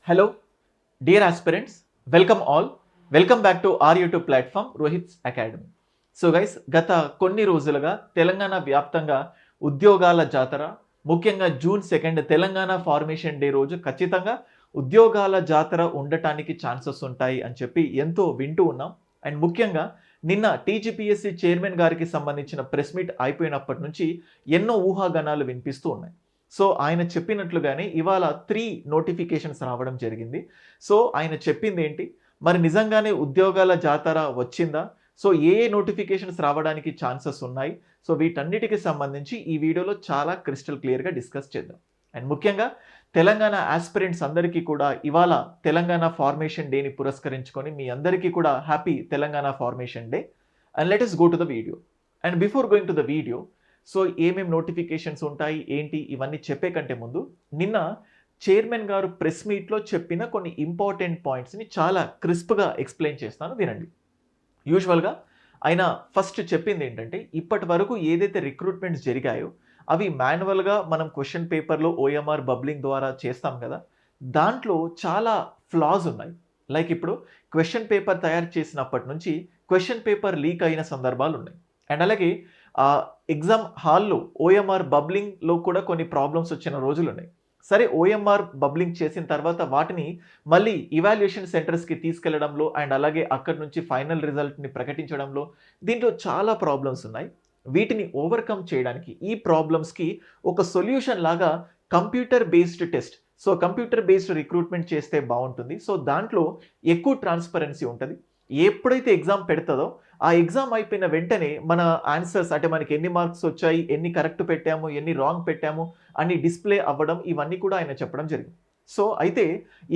Hello, dear aspirants, welcome all. Welcome back to our YouTube platform, Rohit's Academy. So guys గత కొన్ని రోజులుగా తెలంగాణ వ్యాప్తంగా ఉద్యోగాల జాతర, ముఖ్యంగా జూన్ 2 తెలంగాణ ఫార్మేషన్ డే రోజు ఖచ్చితంగా ఉద్యోగాల జాతర ఉండటానికి ఛాన్సెస్ ఉంటాయి అని చెప్పి ఎంతో వింటూ ఉన్నాం. అండ్ ముఖ్యంగా నిన్న టీజీపీఎస్సీ చైర్మన్ గారికి సంబంధించిన ప్రెస్ మీట్ అయిపోయినప్పటి నుంచి ఎన్నో ఊహాగానాలు వినిపిస్తూ ఉన్నాయి. సో ఆయన చెప్పినట్లుగానే ఇవాళ 3 నోటిఫికేషన్స్ రావడం జరిగింది. సో ఆయన చెప్పింది ఏంటి, మరి నిజంగానే ఉద్యోగాల జాతర వచ్చిందా, సో ఏ నోటిఫికేషన్స్ రావడానికి ఛాన్సెస్ ఉన్నాయి, సో వీటన్నిటికి సంబంధించి ఈ వీడియోలో చాలా క్రిస్టల్ క్లియర్గా డిస్కస్ చేద్దాం. అండ్ ముఖ్యంగా తెలంగాణ ఆస్పిరెంట్స్ అందరికీ కూడా ఇవాళ తెలంగాణ ఫార్మేషన్ డేని పురస్కరించుకొని మీ అందరికీ కూడా happy Telangana formation day. And let us go to the video. And before going to the video, so ఏమేమి నోటిఫికేషన్స్ ఉంటాయి ఏంటి ఇవన్నీ చెప్పే కంటే ముందు నిన్న చైర్మన్ గారు ప్రెస్ మీట్లో చెప్పిన కొన్ని ఇంపార్టెంట్ పాయింట్స్ని చాలా క్రిస్ప్గా ఎక్స్ప్లెయిన్ చేస్తాను, వినండి. యూజువల్గా ఆయన ఫస్ట్ చెప్పింది ఏంటంటే, ఇప్పటి వరకు ఏదైతే రిక్రూట్మెంట్స్ జరిగాయో అవి మాన్యువల్గా మనం క్వశ్చన్ పేపర్లో ఓఎంఆర్ బబ్లింగ్ ద్వారా చేస్తాం కదా, దాంట్లో చాలా ఫ్లాస్ ఉన్నాయి. లైక్ ఇప్పుడు క్వశ్చన్ పేపర్ తయారు చేసినప్పటి నుంచి క్వశ్చన్ పేపర్ లీక్ అయిన సందర్భాలు ఉన్నాయి. అండ్ అలాగే ఎగ్జామ్ హాల్లో ఓఎంఆర్ బబ్లింగ్లో కూడా కొన్ని ప్రాబ్లమ్స్ వచ్చిన రోజులు ఉన్నాయి. సరే, ఓఎంఆర్ బబ్లింగ్ చేసిన తర్వాత వాటిని మళ్ళీ ఇవాల్యుయేషన్ సెంటర్స్కి తీసుకెళ్లడంలో అండ్ అలాగే అక్కడి నుంచి ఫైనల్ రిజల్ట్ని ప్రకటించడంలో దీంట్లో చాలా ప్రాబ్లమ్స్ ఉన్నాయి. వీటిని ఓవర్కమ్ చేయడానికి ఈ ప్రాబ్లమ్స్కి ఒక సొల్యూషన్ లాగా computer based test, so computer based recruitment చేస్తే బాగుంటుంది. సో దాంట్లో ఎక్కువ ట్రాన్స్పరెన్సీ ఉంటుంది. ఎప్పుడైతే ఎగ్జామ్ పెడుతుందో ఆ ఎగ్జామ్ అయిపోయిన వెంటనే మన ఆన్సర్స్ అంటే మనకి ఎన్ని మార్క్స్ వచ్చాయి, ఎన్ని కరెక్ట్ పెట్టాము, ఎన్ని రాంగ్ పెట్టాము అని డిస్ప్లే అవ్వడం, ఇవన్నీ కూడా ఆయన చెప్పడం జరిగింది. సో అయితే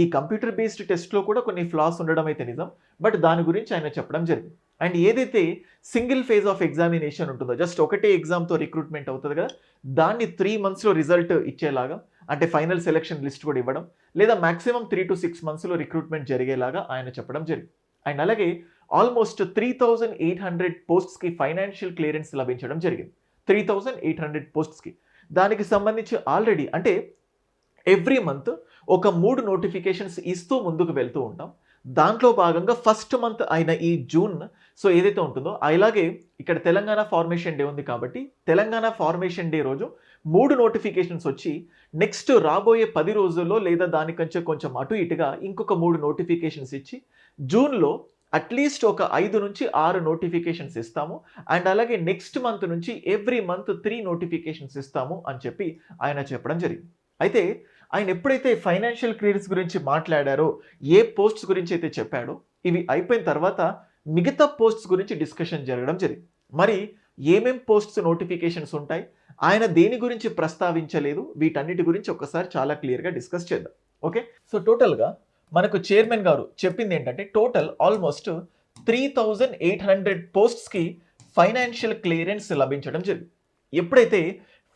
ఈ కంప్యూటర్ బేస్డ్ టెస్ట్లో కూడా కొన్ని ఫ్లాస్ ఉండడం అయితే నిజం, బట్ దాని గురించి ఆయన చెప్పడం జరిగింది. అండ్ ఏదైతే సింగిల్ ఫేజ్ ఆఫ్ ఎగ్జామినేషన్ ఉంటుందో, జస్ట్ ఒకటే ఎగ్జామ్తో రిక్రూట్మెంట్ అవుతుంది కదా, దాన్ని 3 monthsలో రిజల్ట్ ఇచ్చేలాగా, అంటే ఫైనల్ సెలెక్షన్ లిస్ట్ కూడా ఇవ్వడం, లేదా మాక్సిమం 3 to 6 monthsలో రిక్రూట్మెంట్ జరిగేలాగా ఆయన చెప్పడం జరిగింది. అండ్ అలాగే ఆల్మోస్ట్ 3800 పోస్ట్స్కి ఫైనాన్షియల్ క్లియరెన్స్ లభించడం జరిగింది. 3800 పోస్ట్స్కి. దానికి సంబంధించి ఆల్రెడీ అంటే ఎవ్రీ మంత్ ఒక 3 నోటిఫికేషన్స్ ఇస్తూ ముందుకు వెళ్తూ ఉంటాం. దాంట్లో భాగంగా ఫస్ట్ మంత్ అయిన ఈ జూన్, సో ఏదైతే ఉంటుందో అలాగే ఇక్కడ తెలంగాణ ఫార్మేషన్ డే ఉంది కాబట్టి తెలంగాణ ఫార్మేషన్ డే రోజు 3 నోటిఫికేషన్స్ వచ్చి నెక్స్ట్ రాబోయే 10 రోజుల్లో లేదా దానికంటే కొంచెం అటు ఇటుగా ఇంకొక 3 నోటిఫికేషన్స్ ఇచ్చి జూన్లో అట్లీస్ట్ ఒక 5 నుంచి 6 నోటిఫికేషన్స్ ఇస్తాము. అండ్ అలాగే నెక్స్ట్ మంత్ నుంచి ఎవ్రీ మంత్ 3 నోటిఫికేషన్స్ ఇస్తాము అని చెప్పి ఆయన చెప్పడం జరిగింది. అయితే ఆయన ఎప్పుడైతే ఫైనాన్షియల్ క్లియరెన్స్ గురించి మాట్లాడారో, ఏ పోస్ట్స్ గురించి అయితే చెప్పాడో, ఇవి అయిపోయిన తర్వాత మిగతా పోస్ట్స్ గురించి డిస్కషన్ జరగడం జరిగింది. మరి ఏమేం పోస్ట్స్ నోటిఫికేషన్స్ ఉంటాయి, ఆయన దేని గురించి ప్రస్తావించలేదు, వీటన్నిటి గురించి ఒకసారి చాలా క్లియర్గా డిస్కస్ చేద్దాం. ఓకే, సో టోటల్గా మనకు చైర్మన్ గారు చెప్పింది ఏంటంటే, టోటల్ ఆల్మోస్ట్ 3800 పోస్ట్స్కి ఫైనాన్షియల్ క్లియరెన్స్ లభించడం జరిగింది. ఎప్పుడైతే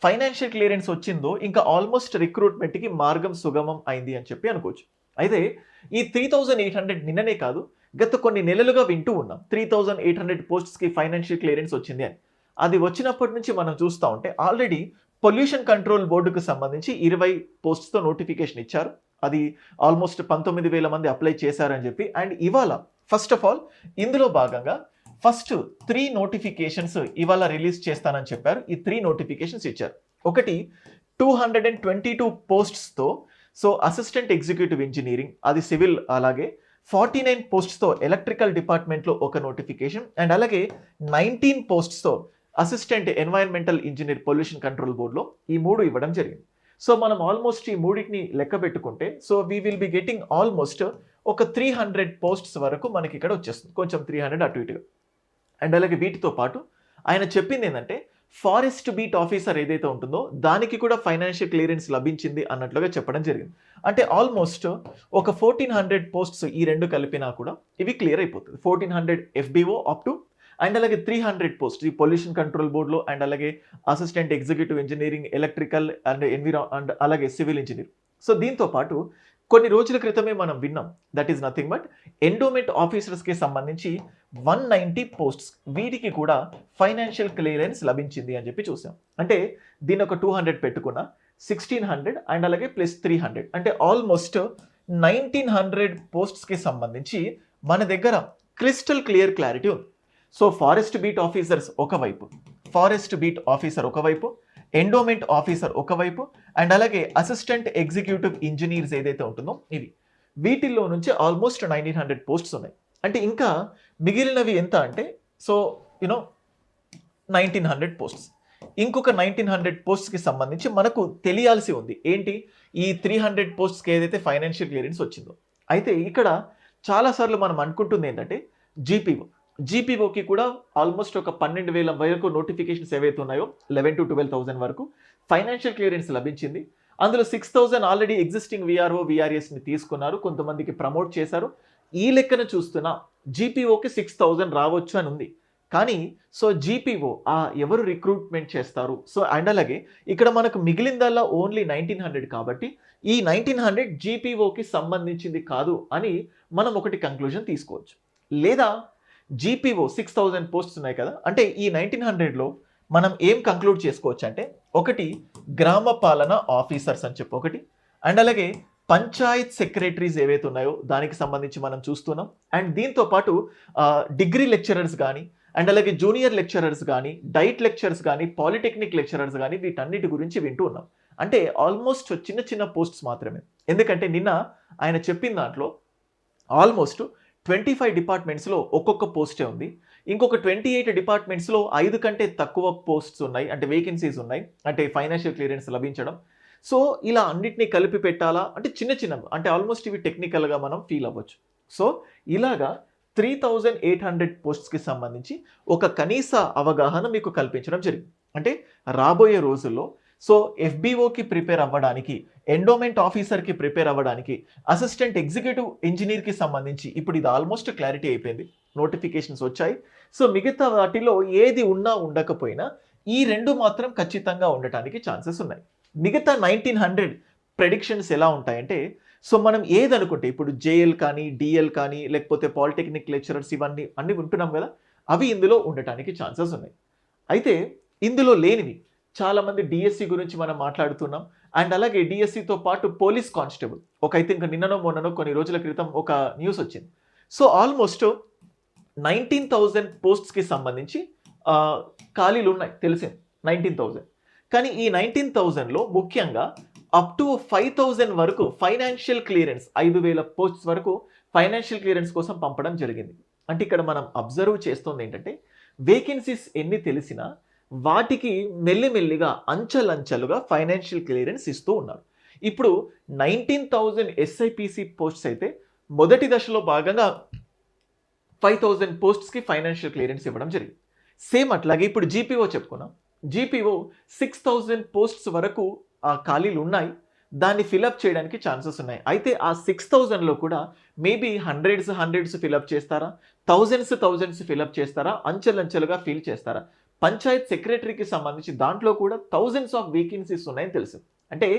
ఫైనాన్షియల్ క్లియరెన్స్ వచ్చిందో ఇంకా ఆల్మోస్ట్ రిక్రూట్మెంట్కి మార్గం సుగమం అయింది అని చెప్పి అనుకోవచ్చు. అయితే ఈ 3800 నిన్ననే కాదు, గత కొన్ని నెలలుగా వింటూ ఉన్నాం 3800 పోస్ట్స్కి ఫైనాన్షియల్ క్లియరెన్స్ వచ్చింది అని. అది వచ్చినప్పటి నుంచి మనం చూస్తూ ఉంటే ఆల్రెడీ పొల్యూషన్ కంట్రోల్ బోర్డుకు సంబంధించి 20 పోస్ట్స్తో నోటిఫికేషన్ ఇచ్చారు. అది ఆల్మోస్ట్ 19,000 మంది అప్లై చేశారని చెప్పి. అండ్ ఇవాళ ఫస్ట్ ఆఫ్ ఆల్ ఇందులో భాగంగా ఫస్ట్ 3 నోటిఫికేషన్స్ ఇవాళ రిలీజ్ చేస్తానని చెప్పారు. ఈ 3 నోటిఫికేషన్స్ ఇచ్చారు. ఒకటి 222 పోస్ట్స్తో సో అసిస్టెంట్ ఎగ్జిక్యూటివ్ ఇంజనీరింగ్, అది సివిల్, అలాగే 49 పోస్ట్స్తో ఎలక్ట్రికల్ డిపార్ట్మెంట్లో ఒక నోటిఫికేషన్, అండ్ అలాగే 19 పోస్ట్స్తో assistant environmental engineer pollution control బోర్డులో ఈ 3 ఇవ్వడం జరిగింది. సో మనం ఆల్మోస్ట్ ఈ 3ని లెక్క పెట్టుకుంటే so we will be getting almost ఒక 300 పోస్ట్స్ వరకు మనకి ఇక్కడ వచ్చేస్తుంది, కొంచెం 300 అటు ఇటుగా. అండ్ అలాగే వీటితో పాటు ఆయన చెప్పింది ఏంటంటే, ఫారెస్ట్ బీట్ ఆఫీసర్ ఏదైతే ఉంటుందో దానికి కూడా ఫైనాన్షియల్ క్లియరెన్స్ లభించింది అన్నట్లుగా చెప్పడం జరిగింది. అంటే ఆల్మోస్ట్ ఒక 1400 పోస్ట్స్ ఈ 2 కలిపినా కూడా ఇవి క్లియర్ అయిపోతుంది. 1400 FBO అప్ టు అండ్ అలాగే 300 పోస్ట్ ఈ పొల్యూషన్ కంట్రోల్ బోర్డులో, అండ్ అలాగే assistant executive engineering, electrical and and అలాగే సివిల్ ఇంజనీర్. సో దీంతో పాటు కొన్ని రోజుల క్రితమే మనం విన్నాం, that is nothing but endowment ఆఫీసర్స్కి సంబంధించి 190 పోస్ట్స్, వీటికి కూడా ఫైనాన్షియల్ క్లియరెన్స్ లభించింది అని చెప్పి చూసాం. అంటే దీని ఒక 200 పెట్టుకున్న 1600 అండ్ అలాగే ప్లస్ 300 అంటే ఆల్మోస్ట్ 1900 పోస్ట్స్కి సంబంధించి మన దగ్గర క్రిస్టల్ క్లారిటీ ఉంది. సో ఫారెస్ట్ బీట్ ఆఫీసర్స్ ఒకవైపు, ఎండోమెంట్ ఆఫీసర్ ఒకవైపు, అండ్ అలాగే అసిస్టెంట్ ఎగ్జిక్యూటివ్ ఇంజనీర్స్ ఏదైతే ఉంటుందో ఇది, వీటిల్లో నుంచి ఆల్మోస్ట్ 1900 పోస్ట్స్ ఉన్నాయి. అంటే ఇంకా మిగిలినవి ఎంత అంటే సో 1900 పోస్ట్స్. ఇంకొక 1900 పోస్ట్స్కి సంబంధించి మనకు తెలియాల్సి ఉంది ఏంటి, ఈ 300 పోస్ట్స్కి ఏదైతే ఫైనాన్షియల్ క్లియరెన్స్ వచ్చిందో. అయితే ఇక్కడ చాలాసార్లు మనం అనుకుంటుంది ఏంటంటే జీపీఓకి కూడా ఆల్మోస్ట్ ఒక 12,000 వరకు నోటిఫికేషన్స్ ఏవైతే ఉన్నాయో 11,000 to 12,000 వరకు ఫైనాన్షియల్ క్లియరెన్స్ లభించింది. అందులో 6,000 ఆల్రెడీ ఎగ్జిస్టింగ్ విఆర్ఓ విఆర్ఎస్ని తీసుకున్నారు, కొంతమందికి ప్రమోట్ చేశారు. ఈ లెక్కన చూస్తున్నా జీపీఓకి 6,000 రావచ్చు అని ఉంది. కానీ సో జీపీఓ ఎవరు రిక్రూట్మెంట్ చేస్తారు, సో అండ్ అలాగే ఇక్కడ మనకు మిగిలిందల్లా ఓన్లీ 1900 కాబట్టి ఈ 1900 జీపీఓకి సంబంధించింది కాదు అని మనం ఒకటి కంక్లూజన్ తీసుకోవచ్చు. లేదా జీపీఓ 6,000 పోస్ట్స్ ఉన్నాయి కదా, అంటే ఈ 1900లో మనం ఏం కంక్లూడ్ చేసుకోవచ్చు అంటే ఒకటి గ్రామ పాలన ఆఫీసర్స్ అని చెప్పి ఒకటి, అండ్ అలాగే పంచాయత్ సెక్రటరీస్ ఏవైతే ఉన్నాయో దానికి సంబంధించి మనం చూస్తున్నాం. అండ్ దీంతో పాటు డిగ్రీ లెక్చరర్స్ కానీ, అండ్ అలాగే జూనియర్ లెక్చరర్స్ కానీ, డైట్ లెక్చరర్స్ కానీ, పాలిటెక్నిక్ లెక్చరర్స్ కానీ, వీటన్నిటి గురించి వింటూ ఉన్నాం. అంటే ఆల్మోస్ట్ చిన్న చిన్న మాత్రమే. ఎందుకంటే నిన్న ఆయన చెప్పిన దాంట్లో ఆల్మోస్ట్ 25 డిపార్ట్మెంట్స్లో ఒక్కొక్క పోస్టే ఉంది. ఇంకొక 28 డిపార్ట్మెంట్స్లో 5 కంటే తక్కువ పోస్ట్స్ ఉన్నాయి, అంటే వేకెన్సీస్ ఉన్నాయి, అంటే ఫైనాన్షియల్ క్లియరెన్స్ లభించడం. సో ఇలా అన్నిటినీ కలిపి పెట్టాలా అంటే చిన్న అంటే ఆల్మోస్ట్ ఇవి టెక్నికల్గా మనం ఫీల్ అవ్వచ్చు. సో ఇలాగా 3,800 పోస్ట్స్కి సంబంధించి ఒక కనీస అవగాహన మీకు కల్పించడం జరిగింది. అంటే రాబోయే రోజుల్లో సో ఎఫ్బిఓకి ప్రిపేర్ అవ్వడానికి, ఎండోమెంట్ ఆఫీసర్కి ప్రిపేర్ అవ్వడానికి, అసిస్టెంట్ ఎగ్జిక్యూటివ్ ఇంజనీర్కి సంబంధించి ఇప్పుడు ఇది ఆల్మోస్ట్ క్లారిటీ అయిపోయింది, నోటిఫికేషన్స్ వచ్చాయి. సో మిగతా వాటిలో ఏది ఉన్నా ఉండకపోయినా ఈ రెండు మాత్రం ఖచ్చితంగా ఉండటానికి ఛాన్సెస్ ఉన్నాయి. మిగతా 1900 ప్రెడిక్షన్స్ ఎలా ఉంటాయంటే సో మనం ఏదనుకుంటే ఇప్పుడు జేఎల్ కానీ, డిఎల్ కానీ, లేకపోతే పాలిటెక్నిక్ లెక్చరర్స్ ఇవన్నీ అన్నీ ఉంటున్నాం కదా, అవి ఇందులో ఉండటానికి ఛాన్సెస్ ఉన్నాయి. అయితే ఇందులో లేనివి చాలామంది డిఎస్సి గురించి మనం మాట్లాడుతున్నాం. అండ్ అలాగే డిఎస్సితో పాటు పోలీస్ కానిస్టేబుల్ అయితే ఇంకా నిన్ననో మొన్ననో కొన్ని రోజుల క్రితం ఒక న్యూస్ వచ్చింది. సో ఆల్మోస్ట్ 19,000 పోస్ట్స్కి సంబంధించి ఖాళీలు ఉన్నాయి తెలిసింది 19,000. కానీ ఈ 19,000లో ముఖ్యంగా అప్ టు 5,000 వరకు ఫైనాన్షియల్ క్లియరెన్స్, 5,000 పోస్ట్స్ వరకు ఫైనాన్షియల్ క్లియరెన్స్ కోసం పంపడం జరిగింది. అంటే ఇక్కడ మనం అబ్జర్వ్ చేస్తుంది ఏంటంటే వేకెన్సీస్ ఎన్ని తెలిసినా వాటికి మెల్లిమెల్లిగా అంచెలంచెలుగా ఫైనాన్షియల్ క్లియరెన్స్ ఇస్తూ ఉన్నారు. ఇప్పుడు 19,000 ఎస్ఐపిసి పోస్ట్స్ అయితే మొదటి దశలో భాగంగా 5,000 పోస్ట్స్కి ఫైనాన్షియల్ క్లియరెన్స్ ఇవ్వడం జరిగింది. సేమ్ అట్లాగే ఇప్పుడు జీపీఓ చెప్పుకున్నాం, జీపీఓ 6,000 పోస్ట్స్ వరకు ఆ ఖాళీలు ఉన్నాయి, దాన్ని ఫిలప్ చేయడానికి ఛాన్సెస్ ఉన్నాయి. అయితే ఆ 6,000లో కూడా మేబీ హండ్రెడ్స్ ఫిలప్ చేస్తారా, థౌజండ్స్ ఫిలప్ చేస్తారా, అంచెలంచెలుగా ఫిల్ చేస్తారా. పంచాయత్ సెక్రటరీకి సంబంధించి దాంట్లో కూడా థౌజండ్స్ ఆఫ్ వేకెన్సీస్ ఉన్నాయని తెలుసు. అంటే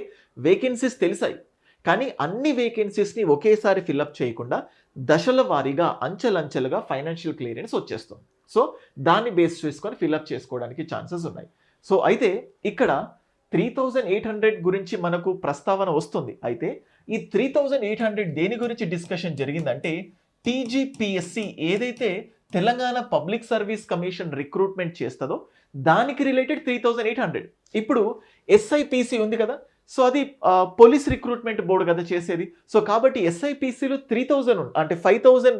వేకెన్సీస్ తెలిసాయి, కానీ అన్ని వేకెన్సీస్ని ఒకేసారి ఫిలప్ చేయకుండా దశల వారీగా అంచెలంచెలుగా ఫైనాన్షియల్ క్లియరెన్స్ వచ్చేస్తుంది. సో దాన్ని బేస్ చేసుకొని ఫిలప్ చేసుకోవడానికి ఛాన్సెస్ ఉన్నాయి. సో అయితే ఇక్కడ 3,800 గురించి మనకు ప్రస్తావన వస్తుంది. అయితే ఈ 3,800 దేని గురించి డిస్కషన్ జరిగిందంటే టీజీపీఎస్సి ఏదైతే Telangana public service commission recruitment చేస్తుందో దానికి రిలేటెడ్ 3,800. ఇప్పుడు ఎస్ఐపిసి ఉంది కదా, సో అది పోలీస్ రిక్రూట్మెంట్ బోర్డు కదా చేసేది. సో కాబట్టి ఎస్ఐపిసిలో 3,000 అంటే 5,000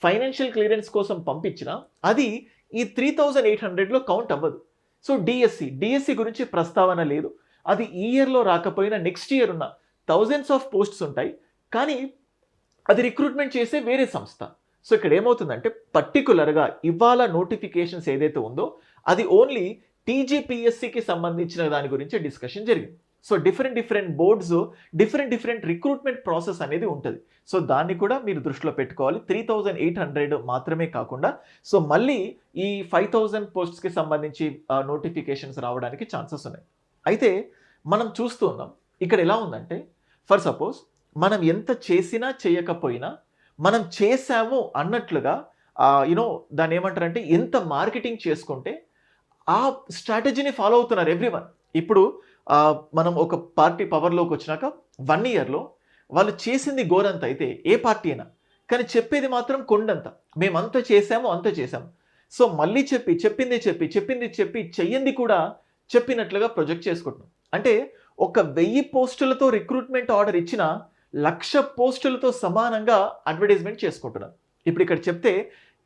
ఫైనాన్షియల్ క్లియరెన్స్ కోసం పంపించిన అది ఈ 3,800లో కౌంట్ అవ్వదు. సో డిఎస్సి గురించి ప్రస్తావన లేదు. అది ఈ ఇయర్లో రాకపోయినా నెక్స్ట్ ఇయర్ ఉన్న థౌజండ్స్ ఆఫ్ పోస్ట్స్ ఉంటాయి, కానీ అది రిక్రూట్మెంట్ చేసే వేరే సంస్థ. సో ఇక్కడ ఏమవుతుందంటే పర్టికులర్గా ఇవాళ నోటిఫికేషన్స్ ఏదైతే ఉందో అది ఓన్లీ టీజీపీఎస్సికి సంబంధించిన దాని గురించి డిస్కషన్ జరిగింది. So different boards different recruitment process అనేది ఉంటుంది. సో దాన్ని కూడా మీరు దృష్టిలో పెట్టుకోవాలి. 3,800 మాత్రమే కాకుండా సో మళ్ళీ ఈ 5,000 పోస్ట్స్కి సంబంధించి నోటిఫికేషన్స్ రావడానికి ఛాన్సెస్ ఉన్నాయి. అయితే మనం చూస్తూ ఉన్నాం ఇక్కడ ఎలా ఉందంటే ఫర్ సపోజ్ మనం ఎంత చేసినా చేయకపోయినా మనం చేసాము అన్నట్లుగా దాన్ని ఏమంటారంటే ఎంత మార్కెటింగ్ చేసుకుంటే ఆ స్ట్రాటజీని ఫాలో అవుతున్నారు ఎవ్రీవన్. ఇప్పుడు మనం ఒక పార్టీ పవర్లోకి వచ్చినాక 1 ఇయర్లో వాళ్ళు చేసింది గోరంత అయితే ఏ పార్టీ అయినా, కానీ చెప్పేది మాత్రం కొండంత. మేమంత చేశాము, అంత చేశాము. సో మళ్ళీ చెప్పింది చెప్పి చెయ్యంది కూడా చెప్పినట్లుగా ప్రొజెక్ట్ చేసుకుంటున్నాం. అంటే ఒక 1000 పోస్టులతో రిక్రూట్మెంట్ ఆర్డర్ ఇచ్చిన 1,00,000 పోస్టులతో సమానంగా అడ్వర్టైజ్మెంట్ చేసుకుంటున్నారు. ఇప్పుడు ఇక్కడ చెప్తే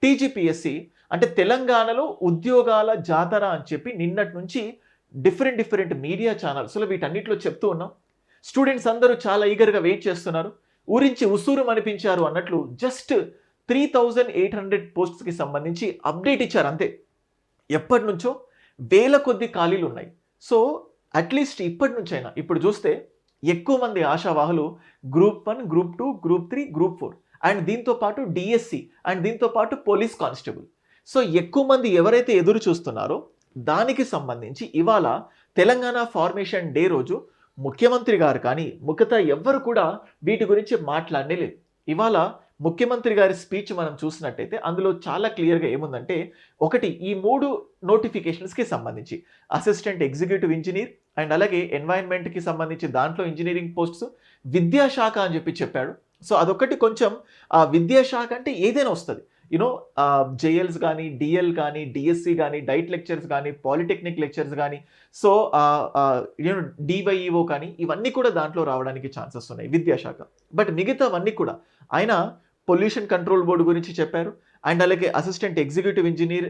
టీజీపీఎస్సీ అంటే తెలంగాణలో ఉద్యోగాల జాతర అని చెప్పి నిన్నటి నుంచి డిఫరెంట్ మీడియా ఛానల్స్లో వీటన్నిటిలో చెప్తూ ఉన్నాం. స్టూడెంట్స్ అందరూ చాలా ఈగర్గా వెయిట్ చేస్తున్నారు. ఊరించి ఉసూరు అనిపించారు అన్నట్లు జస్ట్ 3,800 పోస్ట్స్కి సంబంధించి అప్డేట్ ఇచ్చారు అంతే. ఎప్పటి నుంచో వేల కొద్ది ఖాళీలు ఉన్నాయి. సో అట్లీస్ట్ ఇప్పటి నుంచైనా ఇప్పుడు చూస్తే ఎక్కువ మంది ఆశావాహులు group 1, group 2, group 3, group 4 and దీంతో పాటు డిఎస్సి అండ్ దీంతో పాటు పోలీస్ కానిస్టేబుల్. సో ఎక్కువ మంది ఎవరైతే ఎదురు చూస్తున్నారో దానికి సంబంధించి ఇవాళ తెలంగాణ ఫార్మేషన్ డే రోజు ముఖ్యమంత్రి గారు కానీ మిగతా ఎవ్వరు కూడా వీటి గురించి మాట్లాడనే లేదు. ఇవాళ ముఖ్యమంత్రి గారి స్పీచ్ మనం చూసినట్టయితే అందులో చాలా క్లియర్గా ఏముందంటే, ఒకటి ఈ 3 నోటిఫికేషన్స్కి సంబంధించి అసిస్టెంట్ ఎగ్జిక్యూటివ్ ఇంజనీర్ అండ్ అలాగే ఎన్వైరన్మెంట్కి సంబంధించి దాంట్లో ఇంజనీరింగ్ పోస్ట్స్, విద్యాశాఖ అని చెప్పాడు. సో అదొకటి కొంచెం విద్యాశాఖ అంటే ఏదైనా వస్తుంది, యూనో జేఎల్స్ కానీ, డిఎల్ కానీ, డిఎస్సి కానీ, డైట్ లెక్చర్స్ కానీ, పాలిటెక్నిక్ లెక్చర్స్ కానీ, సో యూనో డివైఈఓ కానీ, ఇవన్నీ కూడా దాంట్లో రావడానికి ఛాన్సెస్ ఉన్నాయి విద్యాశాఖ. బట్ మిగతావన్నీ కూడా ఆయన పొల్యూషన్ కంట్రోల్ బోర్డు గురించి చెప్పారు అండ్ అలాగే అసిస్టెంట్ ఎగ్జిక్యూటివ్ ఇంజనీర్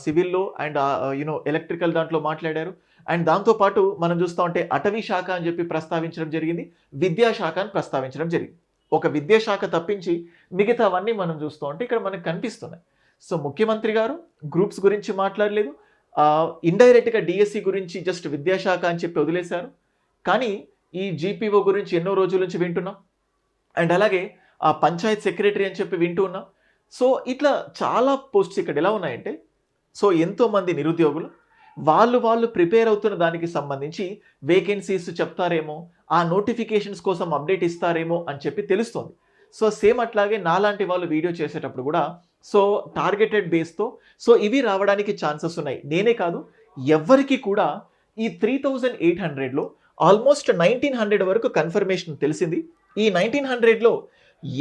సివిల్లో అండ్ యూనో ఎలక్ట్రికల్ దాంట్లో మాట్లాడారు. అండ్ దాంతోపాటు మనం చూస్తూ ఉంటే అటవీ శాఖ అని చెప్పి ప్రస్తావించడం జరిగింది, విద్యాశాఖ అని ప్రస్తావించడం జరిగింది. ఒక విద్యాశాఖ తప్పించి మిగతావన్నీ మనం చూస్తూ ఉంటే ఇక్కడ మనకు కనిపిస్తున్నాయి. సో ముఖ్యమంత్రి గారు గ్రూప్స్ గురించి మాట్లాడలేదు, ఇండైరెక్ట్గా డిఎస్సి గురించి జస్ట్ విద్యాశాఖ అని చెప్పి వదిలేశారు. కానీ ఈ జీపీఓ గురించి ఎన్నో రోజుల నుంచి వింటున్నాం అండ్ అలాగే పంచాయత్ సెక్రటరీ అని చెప్పి వింటూ ఉన్నాం. సో ఇట్లా చాలా పోస్ట్స్ ఇక్కడ ఎలా ఉన్నాయంటే, సో ఎంతోమంది నిరుద్యోగులు వాళ్ళు ప్రిపేర్ అవుతున్న దానికి సంబంధించి వేకెన్సీస్ చెప్తారేమో, ఆ నోటిఫికేషన్స్ కోసం అప్డేట్ ఇస్తారేమో అని చెప్పి తెలుస్తుంది. సో సేమ్ అట్లాగే నాలాంటి వాళ్ళు వీడియో చేసేటప్పుడు కూడా సో టార్గెటెడ్ బేస్తో సో ఇవి రావడానికి ఛాన్సెస్ ఉన్నాయి. నేనే కాదు, ఎవరికి కూడా ఈ 3,800లో ఆల్మోస్ట్ 1,900 వరకు కన్ఫర్మేషన్ తెలిసింది. ఈ 1,900లో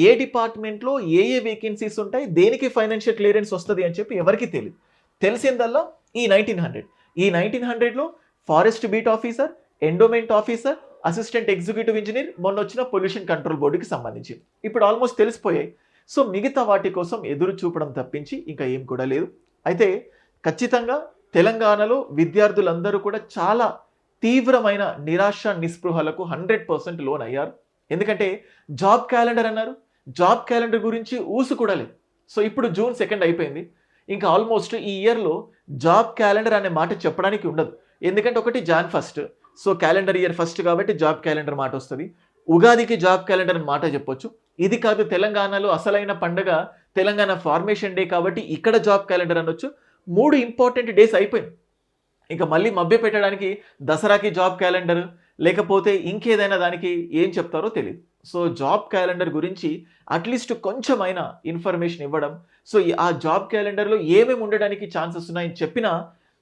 ఏ డిపార్ట్మెంట్లో ఏ వేకెన్సీస్ ఉంటాయి, దేనికి ఫైనాన్షియల్ క్లియరెన్స్ వస్తుంది అని చెప్పి ఎవరికి తెలియదు. తెలిసిందల్లా ఈ 1,900. ఈ 1,900లో forest beat officer, endowment officer, assistant executive engineer, మొన్న వచ్చిన పొల్యూషన్ కంట్రోల్ బోర్డుకి సంబంధించి ఇప్పుడు ఆల్మోస్ట్ తెలిసిపోయాయి. సో మిగతా వాటి కోసం ఎదురు చూపడం తప్పించి ఇంకా ఏం కూడా లేదు. అయితే ఖచ్చితంగా తెలంగాణలో విద్యార్థులందరూ కూడా చాలా తీవ్రమైన నిరాశ నిస్పృహలకు 100% లోన్ అయ్యారు. ఎందుకంటే జాబ్ క్యాలెండర్ అన్నారు, జాబ్ క్యాలెండర్ గురించి ఊసు కూడా లేదు. సో ఇప్పుడు June 2 అయిపోయింది, ఇంకా ఆల్మోస్ట్ ఈ ఇయర్లో జాబ్ క్యాలెండర్ అనే మాట చెప్పడానికి ఉండదు. ఎందుకంటే ఒకటి Jan 1, సో క్యాలెండర్ ఇయర్ 1 కాబట్టి జాబ్ క్యాలెండర్ మాట వస్తుంది. ఉగాదికి జాబ్ క్యాలెండర్ అని మాట చెప్పొచ్చు. ఇది కాదు తెలంగాణలో అసలైన పండగ తెలంగాణ ఫార్మేషన్ డే కాబట్టి ఇక్కడ జాబ్ క్యాలెండర్ అనొచ్చు. 3 ఇంపార్టెంట్ డేస్ అయిపోయింది. ఇంకా మళ్ళీ మభ్య పెట్టడానికి దసరాకి జాబ్ క్యాలెండర్ లేకపోతే ఇంకేదైనా దానికి ఏం చెప్తారో తెలియదు. సో జాబ్ క్యాలెండర్ గురించి అట్లీస్ట్ కొంచెమైనా ఇన్ఫర్మేషన్ ఇవ్వడం, సో ఆ జాబ్ క్యాలెండర్లో ఏమేమి ఉండడానికి ఛాన్సెస్ ఉన్నాయని చెప్పినా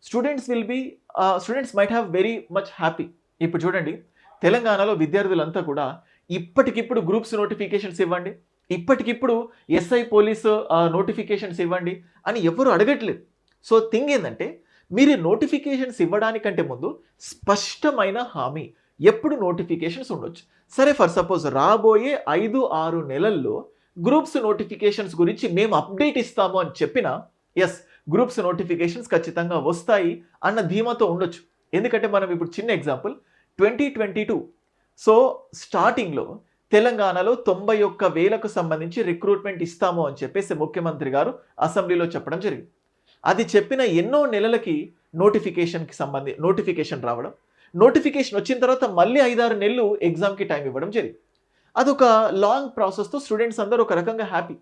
students might have very much happy. ఇప్పుడు చూడండి, తెలంగాణలో విద్యార్థులంతా కూడా ఇప్పటికిప్పుడు గ్రూప్స్ నోటిఫికేషన్స్ ఇవ్వండి, ఇప్పటికిప్పుడు ఎస్ఐ పోలీసు నోటిఫికేషన్స్ ఇవ్వండి అని ఎవరు అడగట్లేదు. సో థింగ్ ఏంటంటే, మీరు నోటిఫికేషన్స్ ఇవ్వడానికంటే ముందు స్పష్టమైన హామీ ఎప్పుడు నోటిఫికేషన్స్ ఉండొచ్చు. సరే ఫర్ సపోజ్ రాబోయే 5-6 నెలల్లో గ్రూప్స్ నోటిఫికేషన్స్ గురించి మేము అప్డేట్ ఇస్తాము అని చెప్పినా ఎస్ గ్రూప్స్ నోటిఫికేషన్స్ ఖచ్చితంగా వస్తాయి అన్న ధీమాతో ఉండొచ్చు. ఎందుకంటే మనం ఇప్పుడు చిన్న ఎగ్జాంపుల్ 2022 సో స్టార్టింగ్లో తెలంగాణలో 91,000కు సంబంధించి రిక్రూట్మెంట్ ఇస్తాము అని చెప్పేసి ముఖ్యమంత్రి గారు అసెంబ్లీలో చెప్పడం జరిగింది. అది చెప్పిన ఎన్నో నెలలకి నోటిఫికేషన్ రావడం, నోటిఫికేషన్ వచ్చిన తర్వాత మళ్ళీ 5-6 నెలలు ఎగ్జామ్కి టైం ఇవ్వడం జరిగింది. అదొక లాంగ్ ప్రాసెస్తో స్టూడెంట్స్ అందరూ ఒక రకంగా హ్యాపీ.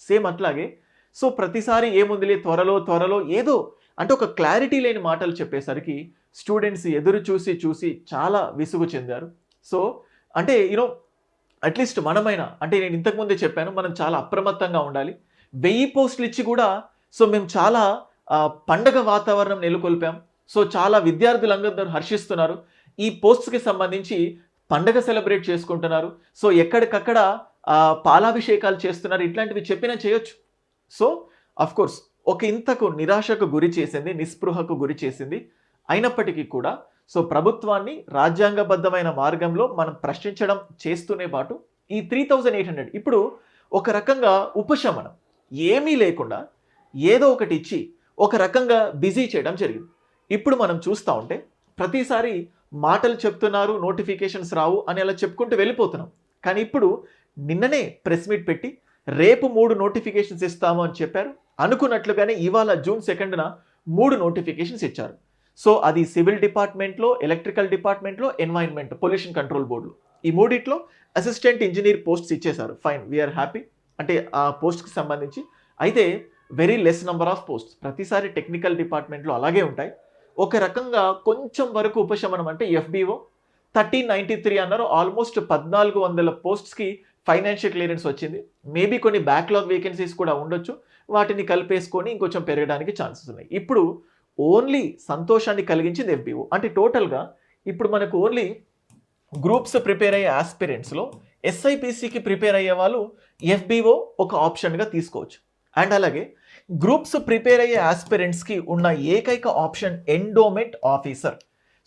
సేమ్ అట్లాగే సో ప్రతిసారి ఏముందిలే త్వరలో ఏదో అంటే ఒక క్లారిటీ లేని మాటలు చెప్పేసరికి స్టూడెంట్స్ ఎదురు చూసి చాలా విసుగు చెందారు. సో అంటే యూనో అట్లీస్ట్ మనమైనా, అంటే నేను ఇంతకుముందే చెప్పాను, మనం చాలా అప్రమత్తంగా ఉండాలి. 1000 పోస్టులు ఇచ్చి కూడా సో మేము చాలా పండగ వాతావరణం నెలకొల్పాం. సో చాలా విద్యార్థులందరూ హర్షిస్తున్నారు. ఈ పోస్ట్స్కి సంబంధించి పండగ సెలబ్రేట్ చేసుకుంటున్నారు. సో ఎక్కడికక్కడ పాలాభిషేకాలు చేస్తున్నారు. ఇట్లాంటివి చెప్పినా చేయొచ్చు. సో కోర్స్ ఒక ఇంతకు నిరాశకు గురి చేసింది, నిస్పృహకు గురి చేసింది. అయినప్పటికీ కూడా సో ప్రభుత్వాన్ని రాజ్యాంగబద్ధమైన మార్గంలో మనం ప్రశ్నించడం చేస్తూనే పాటు ఈ 3800 ఇప్పుడు ఒక రకంగా ఉపశమనం ఏమీ లేకుండా ఏదో ఒకటి ఇచ్చి ఒక రకంగా బిజీ చేయడం జరిగింది. ఇప్పుడు మనం చూస్తూ ఉంటే ప్రతిసారి మాటలు చెప్తున్నారు, నోటిఫికేషన్స్ రావు అని అలా చెప్పుకుంటూ వెళ్ళిపోతున్నాం. కానీ ఇప్పుడు నిన్ననే ప్రెస్ మీట్ పెట్టి రేపు 3 నోటిఫికేషన్స్ ఇస్తాము అని చెప్పారు. అనుకున్నట్లుగానే ఇవాళ జూన్ 2న 3 నోటిఫికేషన్స్ ఇచ్చారు. సో అది సివిల్ డిపార్ట్మెంట్లో, ఎలక్ట్రికల్ డిపార్ట్మెంట్లో, ఎన్వైర్న్మెంట్ పొల్యూషన్ కంట్రోల్ బోర్డులో ఈ మూడిట్లో అసిస్టెంట్ ఇంజనీర్ పోస్ట్స్ ఇచ్చేశారు. Fine, we are happy. అంటే ఆ పోస్ట్కి సంబంధించి అయితే very less number of posts. ప్రతిసారి టెక్నికల్ డిపార్ట్మెంట్లో అలాగే ఉంటాయి. ఒక రకంగా కొంచెం వరకు ఉపశమనం అంటే FBO 1393 అన్నారు. ఆల్మోస్ట్ 1400 పోస్ట్స్కి ఫైనాన్షియల్ క్లియరెన్స్ వచ్చింది. మేబీ కొన్ని బ్యాక్లాగ్ వేకెన్సీస్ కూడా ఉండొచ్చు. వాటిని కలిపేసుకొని ఇంకొంచెం పెరగడానికి ఛాన్సెస్ ఉన్నాయి. ఇప్పుడు ఓన్లీ సంతోషాన్ని కలిగించింది FBO. అంటే టోటల్గా ఇప్పుడు మనకు ఓన్లీ గ్రూప్స్ ప్రిపేర్ అయ్యే ఆస్పిరెంట్స్లో SIPCకి ప్రిపేర్ అయ్యే వాళ్ళు FBO ఒక ఆప్షన్గా తీసుకోవచ్చు. అండ్ అలాగే గ్రూప్స్ ప్రిపేర్ అయ్యే ఆస్పిరెంట్స్కి ఉన్న ఏకైక ఆప్షన్ ఎండోమెంట్ ఆఫీసర్.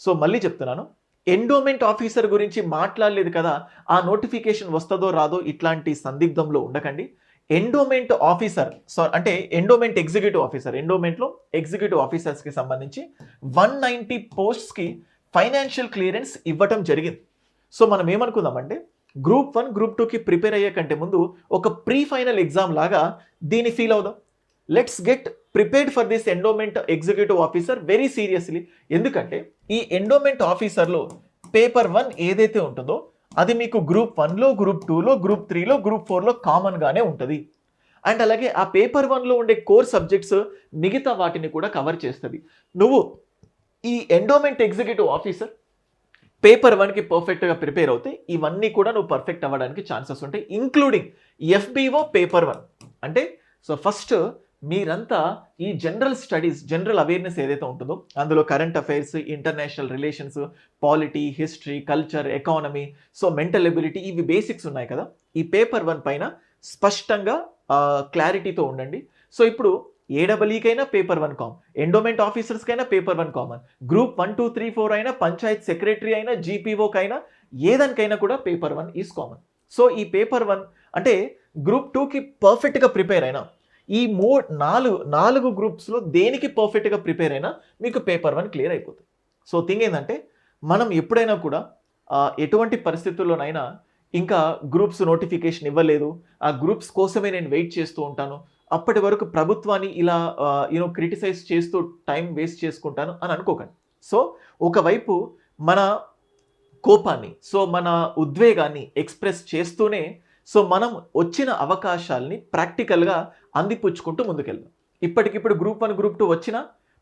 సో మళ్ళీ చెప్తున్నాను, ఎండోమెంట్ ఆఫీసర్ గురించి మాట్లాడలేదు కదా, ఆ నోటిఫికేషన్ వస్తుందో రాదో ఇట్లాంటి సందిగ్ధంలో ఉండకండి. ఎండోమెంట్ ఆఫీసర్ అంటే ఎండోమెంట్ ఎగ్జిక్యూటివ్ ఆఫీసర్, ఎండోమెంట్లో ఎగ్జిక్యూటివ్ ఆఫీసర్స్కి సంబంధించి 190 పోస్ట్స్కి ఫైనాన్షియల్ క్లియరెన్స్ ఇవ్వటం జరిగింది. సో మనం ఏమనుకుందామంటే గ్రూప్ 1 గ్రూప్ 2కి ప్రిపేర్ అయ్యే కంటే ముందు ఒక ప్రీ ఫైనల్ ఎగ్జామ్ లాగా దీన్ని ఫీల్ అవుదాం. Let's get prepared for this endowment executive officer very seriously. ఎందుకంటే ఈ ఎండోమెంట్ ఆఫీసర్లో పేపర్ 1 ఏదైతే ఉంటుందో అది మీకు గ్రూప్ 1లో, గ్రూప్ 2లో, గ్రూప్ 3లో, గ్రూప్ 4లో కామన్గానే ఉంటుంది. అండ్ అలాగే ఆ పేపర్ 1లో ఉండే కోర్ సబ్జెక్ట్స్ మిగతా వాటిని కూడా కవర్ చేస్తుంది. నువ్వు ఈ ఎండోమెంట్ ఎగ్జిక్యూటివ్ ఆఫీసర్ పేపర్ 1కి పర్ఫెక్ట్గా ప్రిపేర్ అవుతే ఇవన్నీ కూడా నువ్వు పర్ఫెక్ట్ అవ్వడానికి ఛాన్సెస్ ఉంటాయి, ఇంక్లూడింగ్ FBO పేపర్ 1. అంటే సో ఫస్ట్ మీరంతా ఈ జనరల్ స్టడీస్, జనరల్ అవేర్నెస్ ఏదైతే ఉంటుందో అందులో current affairs, international relations, polity, history, culture, economy, so mental ability, ఇవి బేసిక్స్ ఉన్నాయి కదా. ఈ పేపర్ 1 పైన స్పష్టంగా క్లారిటీతో ఉండండి. సో ఇప్పుడు AEEకైనా పేపర్ 1 కామన్, ఎండోమెంట్ ఆఫీసర్స్కైనా పేపర్ 1 కామన్, గ్రూప్ 1, 2, 3, 4 అయినా, పంచాయత్ సెక్రటరీ అయినా, GPOకైనా, ఏదానికైనా కూడా పేపర్ 1 ఈజ్ కామన్. సో ఈ పేపర్ 1 అంటే గ్రూప్ 2కి పర్ఫెక్ట్గా ప్రిపేర్ అయినా, ఈ 4 గ్రూప్స్లో దేనికి పర్ఫెక్ట్గా ప్రిపేర్ అయినా మీకు పేపర్ 1 క్లియర్ అయిపోతుంది. సో థింగ్ ఏంటంటే మనం ఎప్పుడైనా కూడా ఎటువంటి పరిస్థితుల్లోనైనా ఇంకా గ్రూప్స్ నోటిఫికేషన్ ఇవ్వలేదు, ఆ గ్రూప్స్ కోసమే నేను వెయిట్ చేస్తూ ఉంటాను, అప్పటి వరకు ప్రభుత్వాన్ని ఇలా క్రిటిసైజ్ చేస్తూ టైం వేస్ట్ చేసుకుంటాను అని అనుకోకండి. సో ఒకవైపు మన కోపాన్ని, సో మన ఉద్వేగాన్ని ఎక్స్ప్రెస్ చేస్తూనే సో మనం వచ్చిన అవకాశాలని ప్రాక్టికల్గా అందిపుచ్చుకుంటూ ముందుకెళ్దాం. ఇప్పటికిప్పుడు గ్రూప్ 1 గ్రూప్ 2 వచ్చినా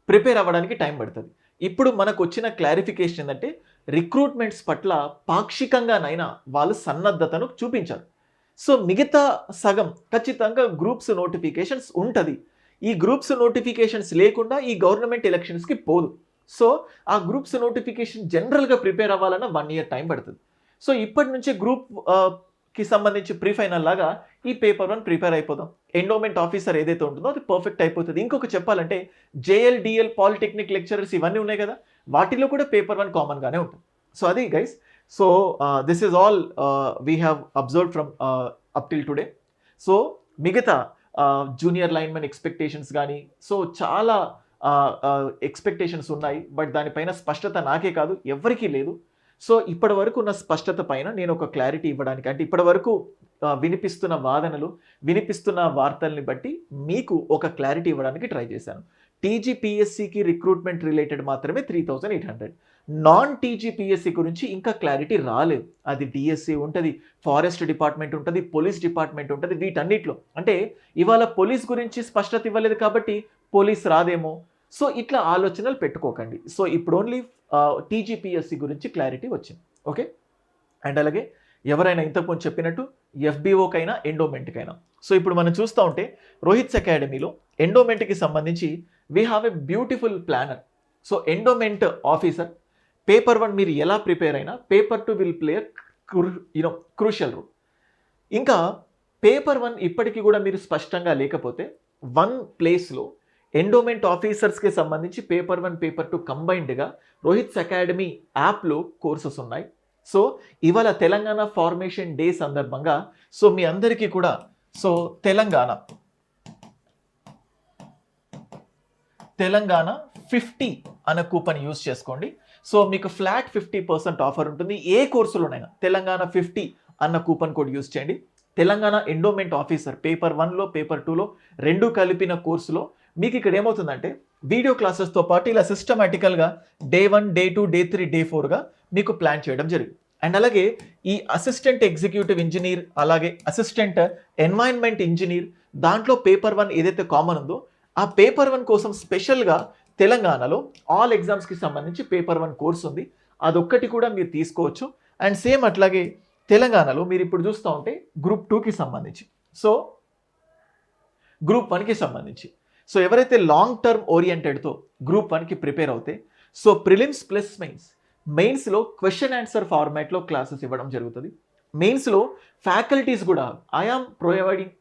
ప్రిపేర్ అవ్వడానికి టైం పడుతుంది. ఇప్పుడు మనకు వచ్చిన క్లారిఫికేషన్ ఏంటంటే రిక్రూట్మెంట్స్ పట్ల పాక్షికంగానైనా వాళ్ళు సన్నద్ధతను చూపించారు. సో మిగతా సగం ఖచ్చితంగా గ్రూప్స్ నోటిఫికేషన్స్ ఉంటుంది. ఈ గ్రూప్స్ నోటిఫికేషన్స్ లేకుండా ఈ గవర్నమెంట్ ఎలక్షన్స్కి పోదు. సో ఆ గ్రూప్స్ నోటిఫికేషన్ జనరల్గా ప్రిపేర్ అవ్వాలన్నా 1 year టైం పడుతుంది. సో ఇప్పటి నుంచే గ్రూప్కి సంబంధించి ప్రీ ఫైనల్ లాగా ఈ పేపర్ 1 ప్రిపేర్ అయిపోదాం. ఎండోమెంట్ ఆఫీసర్ ఏదైతే ఉంటుందో అది పర్ఫెక్ట్ అయిపోతుంది. ఇంకొక చెప్పాలంటే JL, DL, పాలిటెక్నిక్ లెక్చరర్స్ ఇవన్నీ ఉన్నాయి కదా, వాటిలో కూడా పేపర్ 1 కామన్గానే ఉంటుంది. సో అది guys. So this is all we have observed from up till today. So మిగతా జూనియర్ లైన్మెన్ ఎక్స్పెక్టేషన్స్ కానీ సో చాలా ఎక్స్పెక్టేషన్స్ ఉన్నాయి. బట్ దానిపైన స్పష్టత నాకే కాదు ఎవరికీ లేదు. సో ఇప్పటి వరకు ఉన్న స్పష్టత పైన నేను ఒక క్లారిటీ ఇవ్వడానికి, అంటే ఇప్పటి వరకు వినిపిస్తున్న వాదనలు, వినిపిస్తున్న వార్తల్ని బట్టి మీకు ఒక క్లారిటీ ఇవ్వడానికి ట్రై చేశాను. TGPSCకి రిక్రూట్మెంట్ రిలేటెడ్ మాత్రమే 3800. నాన్ TGPSC గురించి ఇంకా క్లారిటీ రాలేదు. అది DSC ఉంటుంది, ఫారెస్ట్ డిపార్ట్మెంట్ ఉంటుంది, పోలీస్ డిపార్ట్మెంట్ ఉంటుంది. వీటన్నిటిలో అంటే ఇవాళ పోలీస్ గురించి స్పష్టత ఇవ్వలేదు కాబట్టి పోలీస్ రాదేమో, సో ఇట్లా ఆలోచనలు పెట్టుకోకండి. సో ఇప్పుడు ఓన్లీ TGPSC గురించి క్లారిటీ వచ్చింది. ఓకే. అండ్ అలాగే ఎవరైనా ఇంతకుముందు చెప్పినట్టు FBOకైనా ఎండోమెంట్కైనా, సో ఇప్పుడు మనం చూస్తూ ఉంటే రోహిత్స్ అకాడమీలో ఎండోమెంట్కి సంబంధించి we have a beautiful planner. So endowment officer paper 1 మీరు ఎలా ప్రిపేర్ అయినా paper 2 will play crucial role. ఇంకా పేపర్ 1 ఇప్పటికీ కూడా మీరు స్పష్టంగా లేకపోతే వన్ ప్లేస్లో ఎండోమెంట్ ఆఫీసర్స్కి సంబంధించి పేపర్ 1 పేపర్ 2 కంబైన్డ్గా రోహిత్స్ అకాడమీ యాప్లో కోర్సెస్ ఉన్నాయి. సో ఇవాళ తెలంగాణ ఫార్మేషన్ డే సందర్భంగా సో మీ అందరికీ కూడా సో తెలంగాణ 50 అన్న కూపన్ యూజ్ చేసుకోండి. సో మీకు ఫ్లాట్ 50% ఆఫర్ ఉంటుంది. ఏ కోర్సులోనైనా తెలంగాణ 50 అన్న కూపన్ కోడ్ యూజ్ చేయండి. తెలంగాణ ఎండోమెంట్ ఆఫీసర్ పేపర్ 1లో పేపర్ 2లో రెండు కలిపిన కోర్సులో మీకు ఇక్కడ ఏమవుతుందంటే వీడియో క్లాసెస్తో పాటు ఇలా సిస్టమేటికల్గా డే 1 డే 2 డే 3 డే 4గా మీకు ప్లాన్ చేయడం జరిగింది. అండ్ అలాగే ఈ అసిస్టెంట్ ఎగ్జిక్యూటివ్ ఇంజనీర్ అలాగే అసిస్టెంట్ ఎన్వైరన్మెంట్ ఇంజనీర్ దాంట్లో పేపర్ 1 ఏదైతే కామన్ ఉందో ఆ పేపర్ 1 కోసం స్పెషల్గా తెలంగాణలో ఆల్ ఎగ్జామ్స్కి సంబంధించి పేపర్ 1 కోర్స్ ఉంది. అదొక్కటి కూడా మీరు తీసుకోవచ్చు. అండ్ సేమ్ అట్లాగే తెలంగాణలో మీరు ఇప్పుడు చూస్తూ ఉంటే గ్రూప్ 2కి సంబంధించి సో గ్రూప్ 1కి సంబంధించి సో ఎవరైతే లాంగ్ టర్మ్ ఓరియంటెడ్తో గ్రూప్ 1కి ప్రిపేర్ అవుతే సో ప్రిలిమ్స్ ప్లస్ మెయిన్స్లో క్వశ్చన్ ఆన్సర్ ఫార్మాట్లో క్లాసెస్ ఇవ్వడం జరుగుతుంది. మెయిన్స్లో ఫ్యాకల్టీస్ కూడా I am providing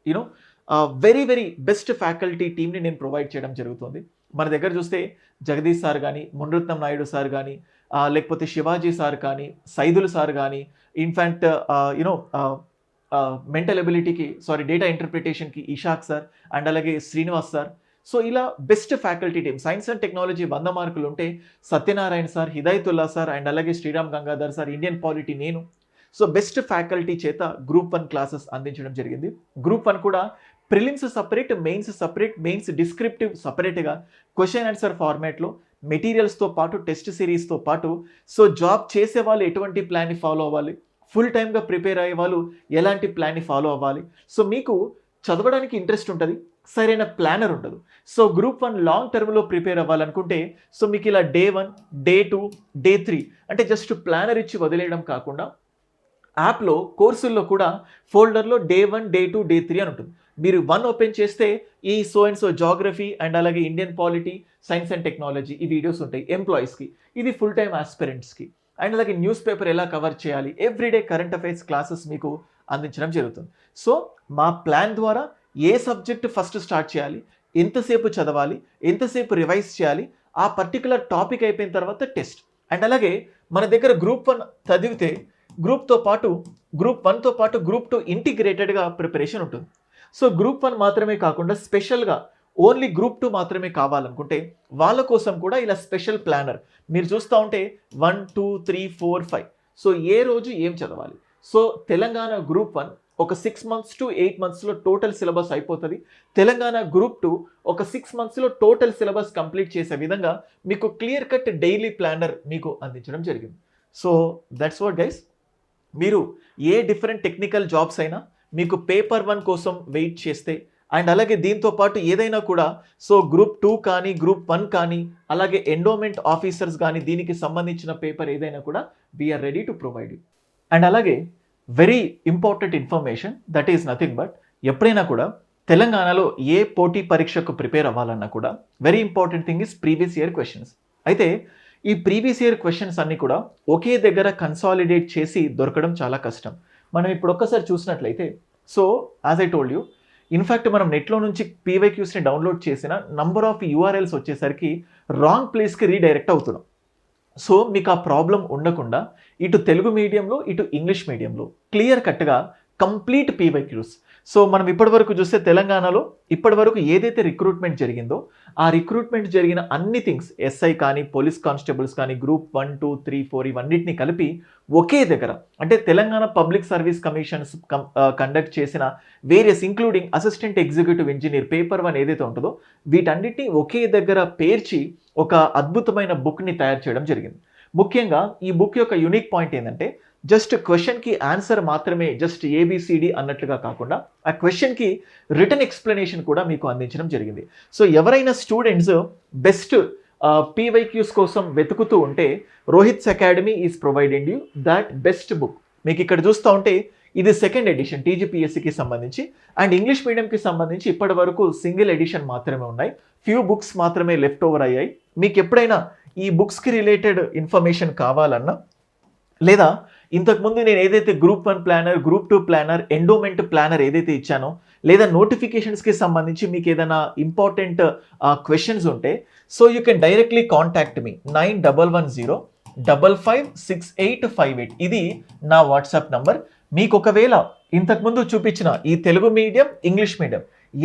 very very best faculty టీమ్ని నేను ప్రొవైడ్ చేయడం జరుగుతుంది. మన దగ్గర చూస్తే జగదీష్ సార్ కానీ మునరత్నం నాయుడు సార్ కానీ లేకపోతే శివాజీ సార్ కానీ సైదుల్ సార్ కానీ ఇన్ఫ్యాక్ట్ మెంటల్ ఎబిలిటీకి డేటా ఇంటర్ప్రిటేషన్కి ఇషాక్ సార్ అండ్ అలాగే శ్రీనివాస్ సార్. సో ఇలా best faculty team science and technology 100 మార్కులు ఉంటే Satyanarayana sir Hidayatullah sir and అలాగే Sriram Gangadhar sir Indian polity నేను సో బెస్ట్ ఫ్యాకల్టీ చేత గ్రూప్ 1 క్లాసెస్ అందించడం జరిగింది. గ్రూప్ 1 కూడా ప్రిలిమ్స్ సపరేట్ మెయిన్స్ డిస్క్రిప్టివ్ సపరేట్గా క్వశ్చన్ ఆన్సర్ ఫార్మాట్లో మెటీరియల్స్తో పాటు టెస్ట్ సిరీస్తో పాటు సో జాబ్ చేసే వాళ్ళు ఎటువంటి ప్లాన్ని ఫాలో అవ్వాలి, ఫుల్ టైమ్గా ప్రిపేర్ అయ్యే వాళ్ళు ఎలాంటి ప్లాన్ని ఫాలో అవ్వాలి. సో మీకు చదవడానికి ఇంట్రెస్ట్ ఉంటుంది, సరైన ప్లానర్ ఉండదు. సో గ్రూప్ 1 లాంగ్ టర్మ్లో ప్రిపేర్ అవ్వాలనుకుంటే సో మీకు ఇలా డే 1 డే 2 డే 3 అంటే జస్ట్ ప్లానర్ ఇచ్చి వదిలేయడం కాకుండా యాప్లో కోర్సుల్లో కూడా ఫోల్డర్లో డే 1 డే 2 డే 3 అని ఉంటుంది. మీరు 1 ఓపెన్ చేస్తే ఈ సో జాగ్రఫీ అండ్ అలాగే Indian polity science and technology ఈ వీడియోస్ ఉంటాయి ఎంప్లాయీస్కి, ఇది ఫుల్ టైమ్ ఆస్పిరెంట్స్కి. అండ్ అలాగే న్యూస్ పేపర్ ఎలా కవర్ చేయాలి, ఎవ్రీడే కరెంట్ అఫైర్స్ క్లాసెస్ మీకు అందించడం జరుగుతుంది. సో మా ప్లాన్ ద్వారా ఏ సబ్జెక్ట్ ఫస్ట్ స్టార్ట్ చేయాలి, ఎంతసేపు చదవాలి, ఎంతసేపు రివైజ్ చేయాలి, ఆ పర్టికులర్ టాపిక్ అయిపోయిన తర్వాత టెస్ట్. అండ్ అలాగే మన దగ్గర గ్రూప్ 1 చదివితే గ్రూప్ 1తో పాటు గ్రూప్ 2 ఇంటిగ్రేటెడ్గా ప్రిపరేషన్ ఉంటుంది. సో గ్రూప్ 1 మాత్రమే కాకుండా స్పెషల్గా ఓన్లీ గ్రూప్ 2 మాత్రమే కావాలనుకుంటే వాళ్ళ కోసం కూడా ఇలా స్పెషల్ ప్లానర్ మీరు చూస్తూ ఉంటే 1 2 3 4 5 సో ఏ రోజు ఏం చదవాలి. సో తెలంగాణ గ్రూప్ 1 ఒక 6 months to 8 monthsలో టోటల్ సిలబస్ అయిపోతుంది. తెలంగాణ గ్రూప్ 2 ఒక 6 monthsలో టోటల్ సిలబస్ కంప్లీట్ చేసే విధంగా మీకు క్లియర్ కట్ డైలీ ప్లానర్ మీకు అందించడం జరిగింది. సో దట్స్ వాట్ గైస్, మీరు ఏ డిఫరెంట్ టెక్నికల్ జాబ్స్ అయినా మీకు పేపర్ 1 కోసం వెయిట్ చేస్తే అండ్ అలాగే దీంతో పాటు ఏదైనా కూడా సో గ్రూప్ 2 కానీ గ్రూప్ 1 కానీ అలాగే ఎండోమెంట్ ఆఫీసర్స్ కానీ దీనికి సంబంధించిన పేపర్ ఏదైనా కూడా we are ready to provide you. And అలాగే very important information that is nothing but ఎప్పుడైనా కూడా తెలంగాణలో ఏ పోటీ పరీక్షకు ప్రిపేర్ అవ్వాలన్నా కూడా very important thing is previous year questions. అయితే ఈ ప్రీవియస్ ఇయర్ క్వశ్చన్స్ అన్నీ కూడా ఒకే దగ్గర కన్సాలిడేట్ చేసి దొరకడం చాలా కష్టం. మనం ఇప్పుడు ఒక్కసారి చూసినట్లయితే so as I told you in fact మనం నెట్లో నుంచి పీవైక్యూస్ని డౌన్లోడ్ చేసిన నంబర్ ఆఫ్ యూఆర్ఎల్స్ వచ్చేసరికి రాంగ్ ప్లేస్కి రీడైరెక్ట్ అవుతున్నాం. సో మీకు ఆ ప్రాబ్లం ఉండకుండా ఇటు తెలుగు మీడియంలో ఇటు ఇంగ్లీష్ మీడియంలో క్లియర్ కట్గా కంప్లీట్ పీవైక్యూస్. సో మనం ఇప్పటివరకు చూస్తే తెలంగాణలో ఇప్పటివరకు ఏదైతే రిక్రూట్మెంట్ జరిగిందో ఆ రిక్రూట్మెంట్ జరిగిన అన్ని థింగ్స్ ఎస్ఐ కానీ పోలీస్ కానిస్టేబుల్స్ కానీ గ్రూప్ 1 2 3 4 ఇవన్నిటిని కలిపి ఒకే దగ్గర అంటే Telangana public service commissions conduct చేసిన various including assistant executive engineer paper 1 ఏదైతే ఉంటుందో వీటన్నిటిని ఒకే దగ్గర పేర్చి ఒక అద్భుతమైన బుక్ని తయారు చేయడం జరిగింది. ముఖ్యంగా ఈ బుక్ యొక్క యూనిక్ పాయింట్ ఏంటంటే జస్ట్ క్వశ్చన్కి ఆన్సర్ మాత్రమే జస్ట్ ఏబిసిడి అన్నట్లుగా కాకుండా ఆ క్వశ్చన్కి రిటర్న్ ఎక్స్ప్లెనేషన్ కూడా మీకు అందించడం జరిగింది. సో ఎవరైనా స్టూడెంట్స్ బెస్ట్ పీవైక్యూస్ కోసం వెతుకుతూ ఉంటే Rohit's academy is providing you that best book. మీకు ఇక్కడ చూస్తూ ఉంటే ఇది 2nd ఎడిషన్ టీజీపీఎస్సీకి సంబంధించి అండ్ ఇంగ్లీష్ మీడియంకి సంబంధించి ఇప్పటి వరకు సింగిల్ ఎడిషన్ మాత్రమే ఉన్నాయి, ఫ్యూ బుక్స్ మాత్రమే లెఫ్ట్ ఓవర్ అయ్యాయి. మీకు ఎప్పుడైనా ఈ బుక్స్కి రిలేటెడ్ ఇన్ఫర్మేషన్ కావాలన్నా, లేదా ఇంతకుముందు నేను ఏదైతే group 1 planner, group 2 planner, endowment planner ఏదైతే ఇచ్చానో, లేదా నోటిఫికేషన్స్కి సంబంధించి మీకు ఏదైనా ఇంపార్టెంట్ క్వశ్చన్స్ ఉంటే, so you can directly contact me 9110556858. ఇది నా వాట్సాప్ నంబర్. మీకు ఒకవేళ ఇంతకుముందు చూపించిన ఈ తెలుగు మీడియం, ఇంగ్లీష్ మీడియం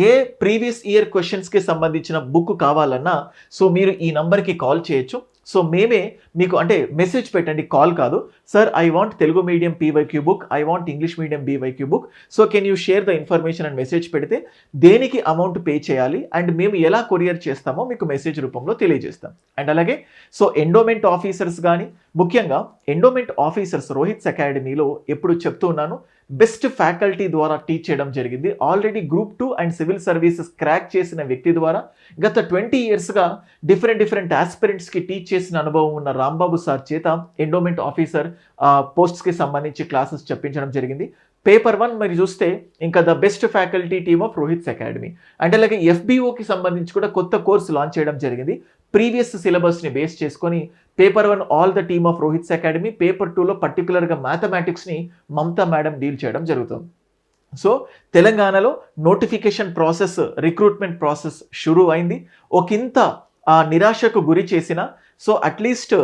ఏ ప్రీవియస్ ఇయర్ క్వశ్చన్స్కి సంబంధించిన బుక్ కావాలన్నా సో మీరు ఈ నంబర్కి కాల్ చేయొచ్చు. సో మేమే మీకు అంటే మెసేజ్ పెట్టండి, కాల్ కాదు. Sir I want Telugu medium PYQ book, I want English medium PYQ book, so can you share the information and message పెడితే దేనికి అమౌంట్ పే చేయాలి అండ్ మేము ఎలా కొరియర్ చేస్తామో మీకు మెసేజ్ రూపంలో తెలియజేస్తాం. అండ్ అలాగే సో ఎండోమెంట్ ఆఫీసర్స్ కానీ, ముఖ్యంగా ఎండోమెంట్ ఆఫీసర్స్ రోహిత్స్ అకాడమీలో ఎప్పుడు చెప్తూ ఉన్నాను, బెస్ట్ ఫ్యాకల్టీ ద్వారా టీచ్ చేయడం జరిగింది. Already group 2 and civil services crack చేసిన వ్యక్తి ద్వారా గత 20 yearsగా డిఫరెంట్ ఆస్పిరెంట్స్కి టీచ్ చేసిన అనుభవం ఉన్న రాంబాబు సార్ చేత ఎండోమెంట్ ఆఫీసర్ పోస్ట్స్కి సంబంధించి క్లాసెస్ చెప్పించడం జరిగింది. పేపర్ 1 మరి చూస్తే ఇంకా the best faculty team of Rohit's academy. అంటే అలాగే FBOకి సంబంధించి కూడా కొత్త కోర్సు లాంచ్ చేయడం జరిగింది. ప్రీవియస్ సిలబస్ని బేస్ చేసుకొని paper 1 all the team of Rohit's academy, paper 2లో పర్టికులర్గా మ్యాథమెటిక్స్ని మమతా మేడం డీల్ చేయడం జరుగుతుంది. సో తెలంగాణలో నోటిఫికేషన్ ప్రాసెస్, రిక్రూట్మెంట్ ప్రాసెస్ షురూ అయింది. ఒకంత నిరాశకు గురి చేసిన సో అట్లీస్ట్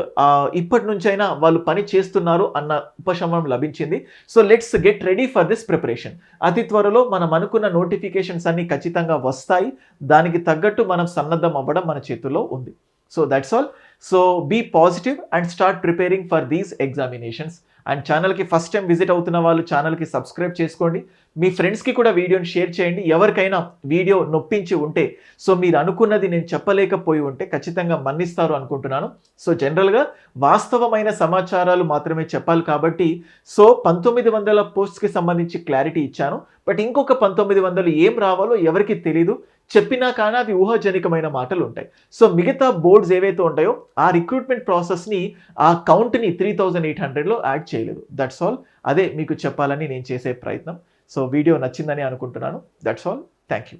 ఇప్పటి నుంచైనా వాళ్ళు పని చేస్తున్నారు అన్న ఉపశమనం లభించింది. So let's get ready for this preparation. అతి త్వరలో మనం అనుకున్న నోటిఫికేషన్స్ అన్ని ఖచ్చితంగా వస్తాయి. దానికి తగ్గట్టు మనం సన్నద్ధం అవ్వడం మన చేతుల్లో ఉంది. So that's all. So be positive and start preparing for these examinations. And ఛానల్కి ఫస్ట్ టైం విజిట్ అవుతున్న వాళ్ళు ఛానల్కి సబ్స్క్రైబ్ చేసుకోండి. మీ ఫ్రెండ్స్కి కూడా వీడియోని షేర్ చేయండి. ఎవరికైనా వీడియో నొప్పించి ఉంటే, సో మీరు అనుకున్నది నేను చెప్పలేకపోయి ఉంటే ఖచ్చితంగా మన్నిస్తారు అనుకుంటున్నాను. సో జనరల్గా వాస్తవమైన సమాచారాలు మాత్రమే చెప్పాలి కాబట్టి సో 1900 పోస్ట్స్కి సంబంధించి క్లారిటీ ఇచ్చాను. బట్ ఇంకొక 1900 ఏం రావాలో ఎవరికి తెలీదు. చెప్పినా కానీ అవి ఊహాజనికమైన మాటలు ఉంటాయి. సో మిగతా బోర్డ్స్ ఏవైతే ఉంటాయో ఆ రిక్రూట్మెంట్ ప్రాసెస్ని, ఆ కౌంట్ని 3800లో యాడ్ చేయలేదు. That's all. అదే మీకు చెప్పాలని నేను చేసే ప్రయత్నం. సో వీడియో నచ్చిందని అనుకుంటున్నాను. That's all. Thank you.